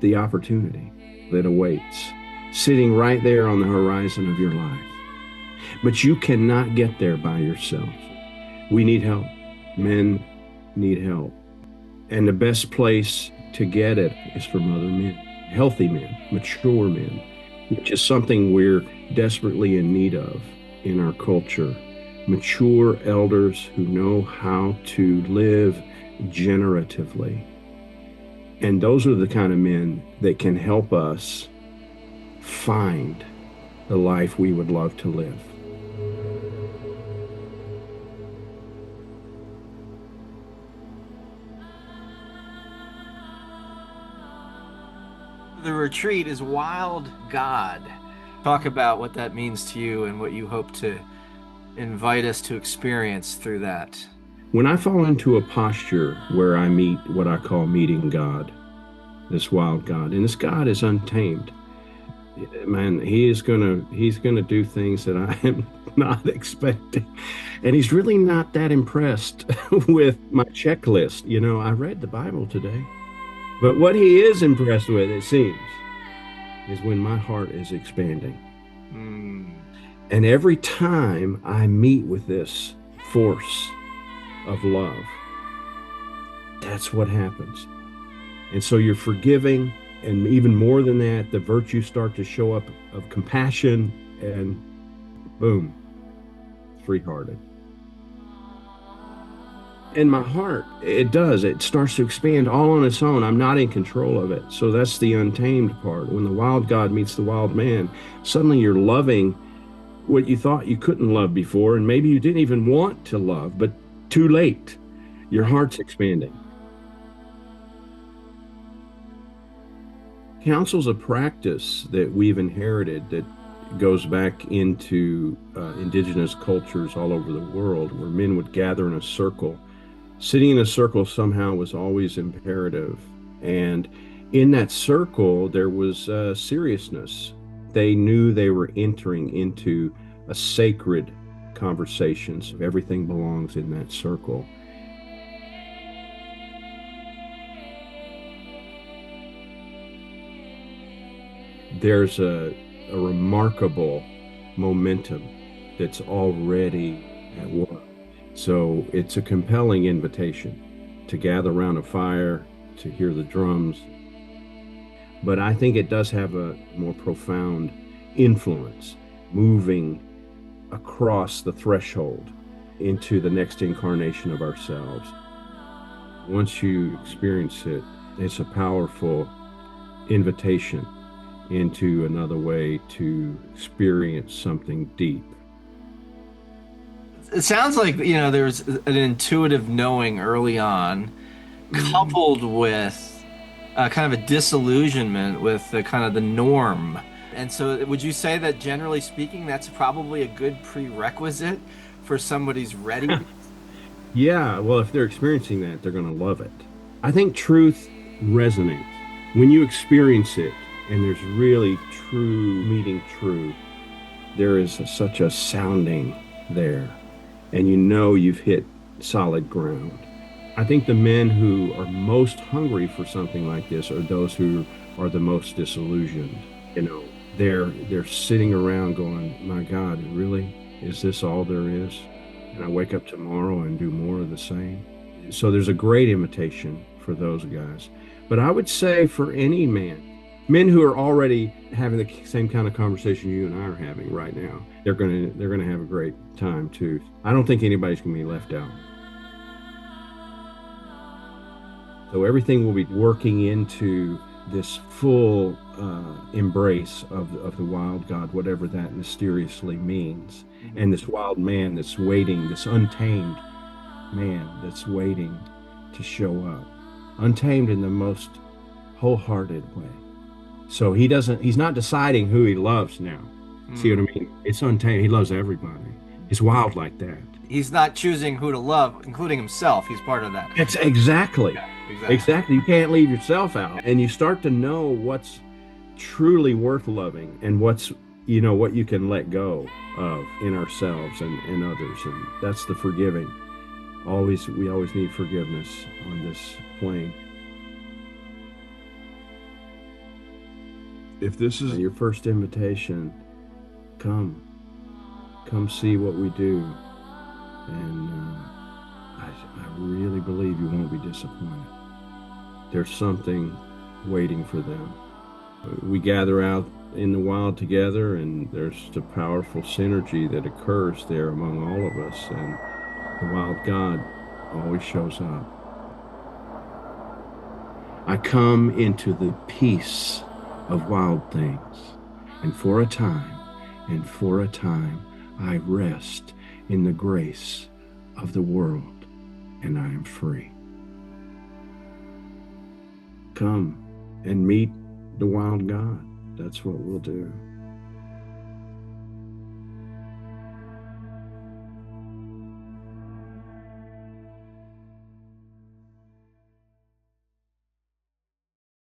the opportunity that awaits, sitting right there on the horizon of your life. But you cannot get there by yourself. We need help. Men need help. And the best place to get it is from other men, healthy men, mature men, which is something we're desperately in need of in our culture. Mature elders who know how to live generatively. And those are the kind of men that can help us find the life we would love to live. The retreat is Wildgod. Talk about what that means to you and what you hope to invite us to experience through that. When I fall into a posture where I meet what I call meeting God, this wild God, and this God is untamed, man, he's gonna do things that I am not expecting. And he's really not that impressed with my checklist. I read the Bible today. But what he is impressed with, it seems, is when my heart is expanding. And every time I meet with this force of love, that's what happens. And so you're forgiving, and even more than that, the virtues start to show up of compassion, and boom, free-hearted. In my heart, it starts to expand all on its own. I'm not in control of it. So that's the untamed part. When the wild God meets the wild man, suddenly you're loving what you thought you couldn't love before, and maybe you didn't even want to love, but too late. Your heart's expanding. Counsel's a practice that we've inherited that goes back into indigenous cultures all over the world, where men would gather in a circle. Sitting in a circle somehow was always imperative. And in that circle, there was seriousness. They knew they were entering into a sacred conversation. So everything belongs in that circle. There's a remarkable momentum that's already at work. So it's a compelling invitation to gather around a fire, to hear the drums. But I think it does have a more profound influence, moving across the threshold into the next incarnation of ourselves. Once you experience it, it's a powerful invitation into another way to experience something deep. It sounds like, there's an intuitive knowing early on, coupled with kind of a disillusionment with the kind of the norm. And so would you say that generally speaking, that's probably a good prerequisite for somebody's ready? Yeah, well, if they're experiencing that, they're going to love it. I think truth resonates. When you experience it, and there's really true meeting true, there is such a sounding there, and you've hit solid ground. I think the men who are most hungry for something like this are those who are the most disillusioned. They're sitting around going, my God, really? Is this all there is? And I wake up tomorrow and do more of the same. So there's a great invitation for those guys. But I would say for any men who are already having the same kind of conversation you and I are having right now, they're gonna have a great time too. I don't think anybody's gonna be left out. So everything will be working into this full embrace of the wild God, whatever that mysteriously means. And this wild man that's waiting, this untamed man that's waiting to show up. Untamed in the most wholehearted way. So he's not deciding who he loves now. See what I mean? It's untamed. He loves everybody. It's wild like that. He's not choosing who to love, including himself. He's part of that. It's exactly. Yeah, Exactly. You can't leave yourself out. And you start to know what's truly worth loving and what you can let go of in ourselves and others. And that's the forgiving. We always need forgiveness on this plane. If this is your first invitation, come see what we do, and I really believe you won't be disappointed. There's something waiting for them. We gather out in the wild together, and there's the powerful synergy that occurs there among all of us, and the wild God always shows up. I come into the peace of wild things, and for a time, I rest in the grace of the world, and I am free. Come and meet the wild God. That's what we'll do.